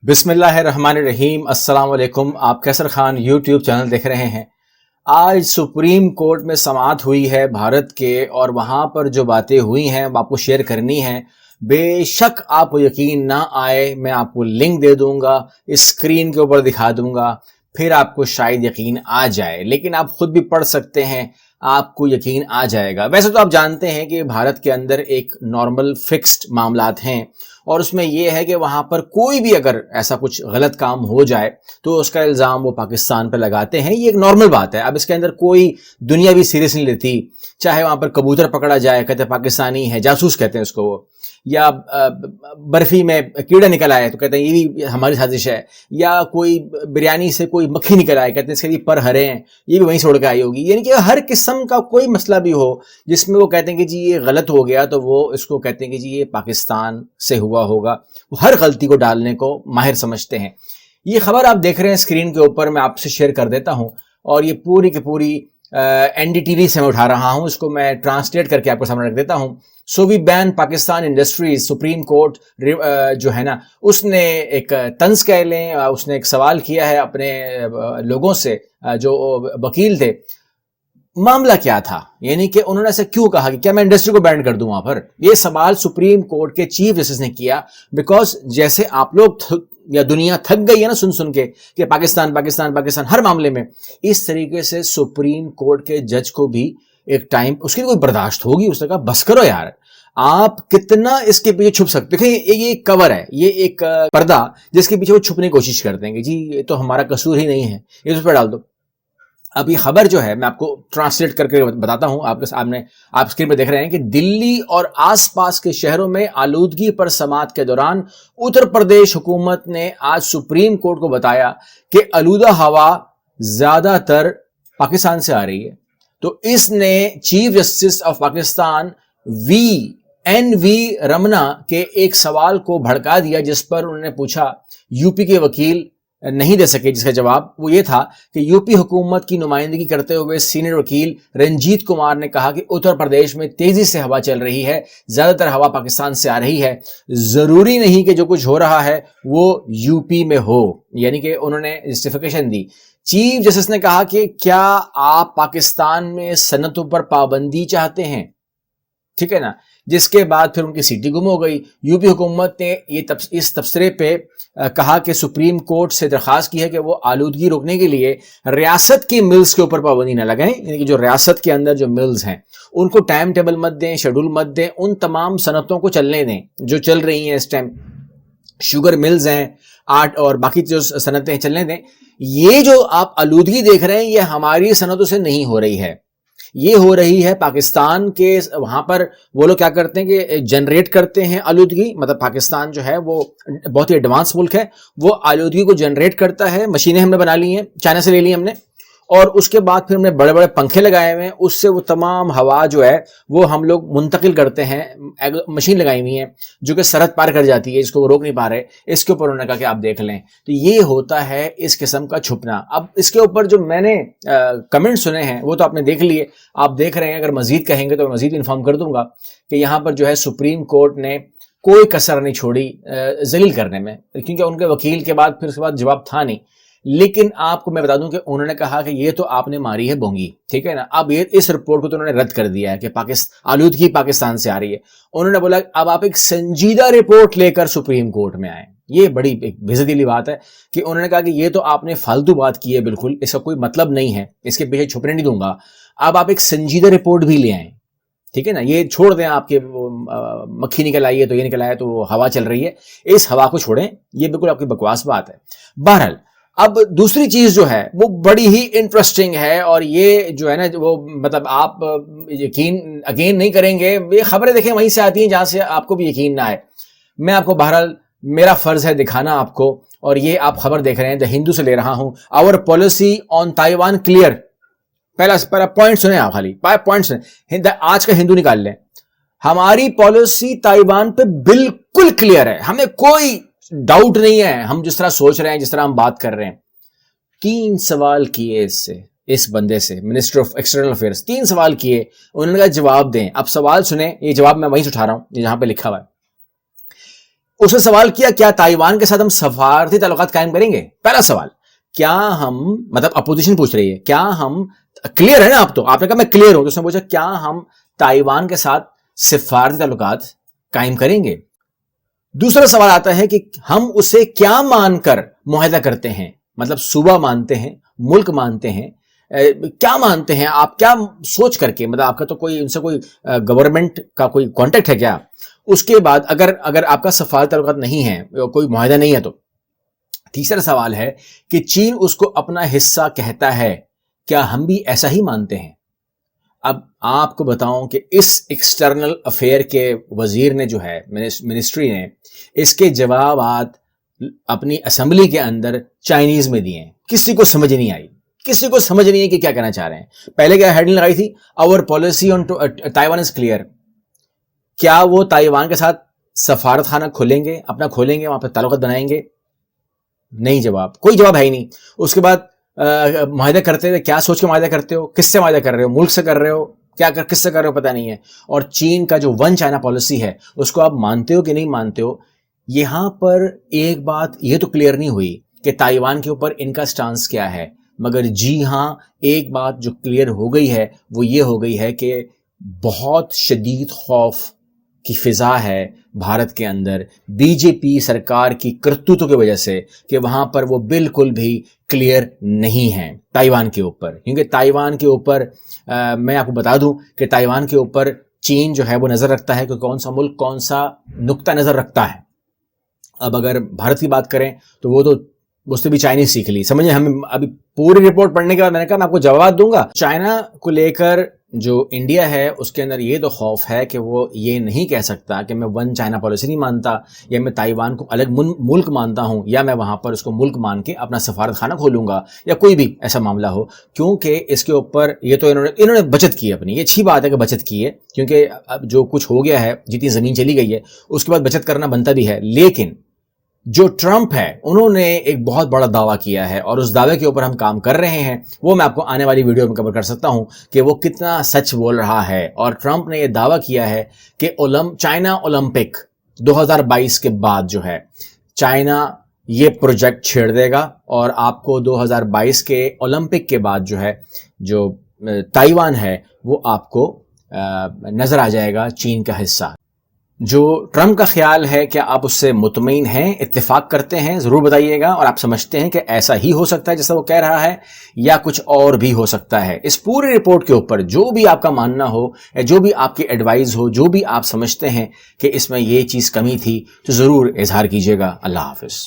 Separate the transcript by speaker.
Speaker 1: بسم اللہ الرحمن الرحیم۔ السلام علیکم۔ آپ کیسر خان یوٹیوب چینل دیکھ رہے ہیں۔ آج سپریم کورٹ میں سماعت ہوئی ہے بھارت کے، اور وہاں پر جو باتیں ہوئی ہیں وہ آپ کو شیئر کرنی ہیں۔ بے شک آپ کو یقین نہ آئے، میں آپ کو لنک دے دوں گا، اسکرین کے اوپر دکھا دوں گا، پھر آپ کو شاید یقین آ جائے، لیکن آپ خود بھی پڑھ سکتے ہیں، آپ کو یقین آ جائے گا۔ ویسے تو آپ جانتے ہیں کہ بھارت کے اندر ایک نارمل فکسڈ معاملات ہیں، اور اس میں یہ ہے کہ وہاں پر کوئی بھی اگر ایسا کچھ غلط کام ہو جائے تو اس کا الزام وہ پاکستان پہ لگاتے ہیں۔ یہ ایک نارمل بات ہے، اب اس کے اندر کوئی دنیا بھی سیریس نہیں لیتی۔ چاہے وہاں پر کبوتر پکڑا جائے، کہتے ہیں پاکستانی ہے، جاسوس کہتے ہیں اس کو وہ، یا برفی میں کیڑا نکل آئے تو کہتے ہیں یہ بھی ہماری سازش ہے، یا کوئی بریانی سے کوئی مکھی نکل آئے کہتے ہیں اس کے بھی پر ہرے ہیں، یہ بھی وہیں سے اڑ کے آئی ہوگی۔ یعنی کہ ہر قسم کا کوئی مسئلہ بھی ہو جس میں وہ کہتے ہیں کہ جی یہ غلط ہو گیا، تو وہ اس کو کہتے ہیں کہ جی یہ پاکستان سے ہوا ہوگا۔ وہ ہر غلطی کو ڈالنے کو ماہر سمجھتے ہیں۔ یہ خبر آپ دیکھ رہے ہیں اسکرین کے اوپر، میں آپ سے شیئر کر دیتا ہوں، اور یہ پوری کی پوری این ڈی ٹی وی سے میں اٹھا رہا ہوں، اس کو میں ٹرانسلیٹ کر کے آپ کو سامنے رکھ دیتا ہوں۔ سو وی بین پاکستان انڈسٹریز، سپریم کورٹ جو ہے نا، اس نے ایک طنز کہہ لیں، اس نے ایک سوال کیا ہے اپنے لوگوں سے جو وکیل تھے۔ معاملہ کیا تھا، یعنی کہ انہوں نے ایسا کیوں کہا کہ کیا میں انڈسٹری کو بینڈ کر دوں وہاں پر؟ یہ سوال سپریم کورٹ کے چیف جسٹس نے کیا، بیکاز جیسے آپ لوگ یا دنیا تھک گئی ہے نا سن کے کہ پاکستان پاکستان پاکستان ہر معاملے میں، اس طریقے سے سپریم کورٹ کے جج کو بھی ایک ٹائم اس کی کوئی برداشت ہوگی۔ اس نے کہا بس کرو یار، آپ کتنا اس کے پیچھے چھپ سکتے؟ دیکھیں یہ ایک کور ہے، یہ ایک پردہ جس کے پیچھے وہ چھپنے کی کوشش کرتے ہیں کہ جی یہ تو ہمارا قصور ہی نہیں ہے، یہ اس پہ ڈال دو۔ اب یہ خبر جو ہے میں آپ کو ٹرانسلیٹ کر کے بتاتا ہوں آپ کے سامنے، آپ اسکرین پہ دیکھ رہے ہیں کہ دلی اور آس پاس کے شہروں میں آلودگی پر سماعت کے دوران اتر پردیش حکومت نے آج سپریم کورٹ کو بتایا کہ آلودہ ہوا زیادہ تر پاکستان سے آ رہی ہے۔ تو اس نے chief justice of Pakistan N V Ramana کے ایک سوال کو بھڑکا دیا، جس پر انہوں نے پوچھا، یو پی کے وکیل نہیں دے سکے، جس کا جواب وہ یہ تھا کہ یو پی حکومت کی نمائندگی کرتے ہوئے سینئر وکیل رنجیت کمار نے کہا کہ اتر پردیش میں تیزی سے ہوا چل رہی ہے، زیادہ تر ہوا پاکستان سے آ رہی ہے، ضروری نہیں کہ جو کچھ ہو رہا ہے وہ یو پی میں ہو۔ یعنی کہ انہوں نے جسٹیفیکیشن دی۔ چیف جسٹس نے کہا کہ کیا آپ پاکستان میں صنعتوں پر پابندی چاہتے ہیں؟ ٹھیک ہے نا، جس کے بعد پھر ان کی سیٹی گم ہو گئی۔ یو پی حکومت نے اس تبصرے پہ کہا کہ سپریم کورٹ سے درخواست کی ہے کہ وہ آلودگی روکنے کے لیے ریاست کی ملز کے اوپر پابندی نہ لگائیں، یعنی کہ جو ریاست کے اندر جو ملز ہیں ان کو ٹائم ٹیبل مت دیں، شیڈول مت دیں، ان تمام صنعتوں کو چلنے دیں جو چل رہی ہیں اس ٹائم، شوگر ملز ہیں، آرٹ اور باقی جو صنعتیں چلنے دیں۔ یہ جو آپ آلودگی دیکھ رہے ہیں یہ ہماری صنعتوں سے نہیں ہو رہی ہے، یہ ہو رہی ہے پاکستان کے۔ وہاں پر وہ لوگ کیا کرتے ہیں کہ جنریٹ کرتے ہیں آلودگی، مطلب پاکستان جو ہے وہ بہت ہی ایڈوانس ملک ہے، وہ آلودگی کو جنریٹ کرتا ہے، مشینیں ہم نے بنا لی ہیں، چائنا سے لے لی ہم نے، اور اس کے بعد پھر ہم نے بڑے بڑے پنکھے لگائے ہوئے ہیں، اس سے وہ تمام ہوا جو ہے وہ ہم لوگ منتقل کرتے ہیں، مشین لگائی ہوئی ہیں جو کہ سرحد پار کر جاتی ہے، جس کو وہ روک نہیں پا رہے۔ اس کے اوپر انہوں نے کہا کہ آپ دیکھ لیں، تو یہ ہوتا ہے اس قسم کا چھپنا۔ اب اس کے اوپر جو میں نے کمنٹ سنے ہیں وہ تو آپ نے دیکھ لیے، آپ دیکھ رہے ہیں، اگر مزید کہیں گے تو میں مزید انفارم کر دوں گا کہ یہاں پر جو ہے سپریم کورٹ نے کوئی کسر نہیں چھوڑی ذلیل کرنے میں، کیونکہ ان کے وکیل کے بعد پھر اس کے بعد جواب تھا نہیں۔ لیکن آپ کو میں بتا دوں کہ انہوں نے کہا کہ یہ تو آپ نے ماری ہے بونگی، ٹھیک ہے نا۔ اب یہ اس رپورٹ کو تو انہوں نے رد کر دیا ہے کہ آلودگی پاکستان سے آ رہی ہے۔ انہوں نے بولا اب آپ ایک سنجیدہ رپورٹ لے کر سپریم کورٹ میں آئیں۔ یہ بڑی ایک بےعزتی والی بات ہے کہ انہوں نے کہا کہ یہ تو آپ نے فالتو بات کی ہے، بالکل اس کا کوئی مطلب نہیں ہے، اس کے پیچھے چھپنے نہیں دوں گا، اب آپ ایک سنجیدہ رپورٹ بھی لے آئیں، ٹھیک ہے نا۔ یہ چھوڑ دیں آپ کے مکھی نکل آئی ہے تو یہ نکل آیا تو وہ ہوا چل رہی ہے، اس ہوا کو چھوڑیں، یہ بالکل آپ کی بکواس بات ہے۔ بہرحال اب دوسری چیز جو ہے وہ بڑی ہی انٹرسٹنگ ہے، اور یہ جو ہے نا وہ مطلب آپ یقین اگین نہیں کریں گے، یہ خبریں دیکھیں وہیں سے آتی ہیں جہاں سے آپ کو بھی یقین نہ آئے۔ میں آپ کو بہرحال میرا فرض ہے دکھانا آپ کو، اور یہ آپ خبر دیکھ رہے ہیں دا ہندو سے لے رہا ہوں۔ آور پالیسی آن تائیوان کلیئر، پہلا پوائنٹ سنیں آپ، خالی پوائنٹ سنیں، آج کا ہندو نکال لیں۔ ہماری پالیسی تائیوان پہ بالکل کلیئر ہے، ہمیں کوئی ڈاؤٹ نہیں ہے، ہم جس طرح سوچ رہے ہیں، جس طرح ہم بات کر رہے ہیں۔ 3 سوال کیے اس بندے سے، منسٹر آف ایکسٹرنل افیئرس، 3 سوال کیے، انہوں نے کہا جواب دیں۔ اب سوال سنیں، یہ جواب میں وہیں سے اٹھا رہا ہوں جہاں پہ لکھا ہوا ہے۔ اس نے سوال کیا کیا تائیوان کے ساتھ ہم سفارتی تعلقات قائم کریں گے؟ پہلا سوال، کیا ہم، مطلب اپوزیشن پوچھ رہی ہے، کیا ہم کلیئر ہے نا؟ آپ نے کہا میں کلیئر ہوں، تو اس نے پوچھا کیا ہم تائیوان کے ساتھ سفارتی تعلقات قائم کریں گے؟ دوسرا سوال آتا ہے کہ ہم اسے کیا مان کر معاہدہ کرتے ہیں، مطلب صوبہ مانتے ہیں، ملک مانتے ہیں، کیا مانتے ہیں آپ، کیا سوچ کر کے، مطلب آپ کا تو کوئی ان سے کوئی گورنمنٹ کا کوئی کانٹیکٹ ہے کیا؟ اس کے بعد اگر آپ کا سفارتی تعلقات نہیں ہے، کوئی معاہدہ نہیں ہے، تو تیسرا سوال ہے کہ چین اس کو اپنا حصہ کہتا ہے، کیا ہم بھی ایسا ہی مانتے ہیں؟ اب آپ کو بتاؤں کہ اس ایکسٹرنل افیئر کے وزیر نے جو ہے، منسٹری نے اس کے جوابات اپنی اسمبلی کے اندر چائنیز میں دیے ہیں، کسی کو سمجھ نہیں آئی، کسی کو سمجھ نہیں ہے کہ کیا کہنا چاہ رہے ہیں۔ پہلے کیا ہیڈنگ لگائی تھی، اور policy on Taiwan is clear, کیا وہ تائیوان کے ساتھ سفارت خانہ کھولیں گے، اپنا کھولیں گے، وہاں پہ تعلقات بنائیں گے؟ نہیں، جواب، کوئی جواب ہے ہی نہیں۔ اس کے بعد معاہدہ کرتے ہوئے کیا سوچ کے معاہدہ کرتے ہو، کس سے معاہدہ کر رہے ہو، ملک سے کر رہے ہو، کس سے کر رہے ہو پتہ نہیں ہے۔ اور چین کا جو ون چائنا پالیسی ہے اس کو آپ مانتے ہو کہ نہیں مانتے ہو؟ یہاں پر ایک بات یہ تو کلیئر نہیں ہوئی کہ تائیوان کے اوپر ان کا سٹانس کیا ہے، مگر جی ہاں ایک بات جو کلیئر ہو گئی ہے وہ یہ ہو گئی ہے کہ بہت شدید خوف کی فضا ہے بھارت کے اندر، بی جے پی سرکار کی کرتوتوں کی وجہ سے، کہ وہاں پر وہ بالکل بھی کلیئر نہیں ہیں تائیوان کے اوپر۔ کیونکہ تائیوان کے اوپر میں آپ کو بتا دوں کہ تائیوان کے اوپر چین جو ہے وہ نظر رکھتا ہے کہ کون سا ملک کون سا نقطہ نظر رکھتا ہے۔ اب اگر بھارت کی بات کریں تو وہ تو اس سے بھی چائنیز سیکھ لی، سمجھیں۔ ہم ابھی پوری رپورٹ پڑھنے کے بعد میں نے کہا میں آپ کو جواب دوں گا۔ چائنا کو لے کر جو انڈیا ہے اس کے اندر یہ تو خوف ہے کہ وہ یہ نہیں کہہ سکتا کہ میں ون چائنا پالیسی نہیں مانتا، یا میں تائیوان کو الگ ملک مانتا ہوں، یا میں وہاں پر اس کو ملک مان کے اپنا سفارت خانہ کھولوں گا، یا کوئی بھی ایسا معاملہ ہو۔ کیونکہ اس کے اوپر یہ تو انہوں نے بچت کی اپنی، یہ اچھی بات ہے کہ بچت کی ہے، کیونکہ اب جو کچھ ہو گیا ہے، جتنی زمین چلی گئی ہے اس کے بعد بچت کرنا بنتا بھی ہے۔ لیکن جو ٹرمپ ہے انہوں نے ایک بہت بڑا دعویٰ کیا ہے، اور اس دعوے کے اوپر ہم کام کر رہے ہیں، وہ میں آپ کو آنے والی ویڈیو میں کور کر سکتا ہوں کہ وہ کتنا سچ بول رہا ہے۔ اور ٹرمپ نے یہ دعویٰ کیا ہے کہ چائنا اولمپک 2022 کے بعد جو ہے چائنا یہ پروجیکٹ چھیڑ دے گا، اور آپ کو 2022 کے اولمپک کے بعد جو ہے جو تائیوان ہے وہ آپ کو نظر آ جائے گا چین کا حصہ۔ جو ٹرمپ کا خیال ہے کیا آپ اس سے مطمئن ہیں، اتفاق کرتے ہیں؟ ضرور بتائیے گا۔ اور آپ سمجھتے ہیں کہ ایسا ہی ہو سکتا ہے جیسا وہ کہہ رہا ہے، یا کچھ اور بھی ہو سکتا ہے؟ اس پوری رپورٹ کے اوپر جو بھی آپ کا ماننا ہو، جو بھی آپ کی ایڈوائز ہو، جو بھی آپ سمجھتے ہیں کہ اس میں یہ چیز کمی تھی، تو ضرور اظہار کیجیے گا۔ اللہ حافظ۔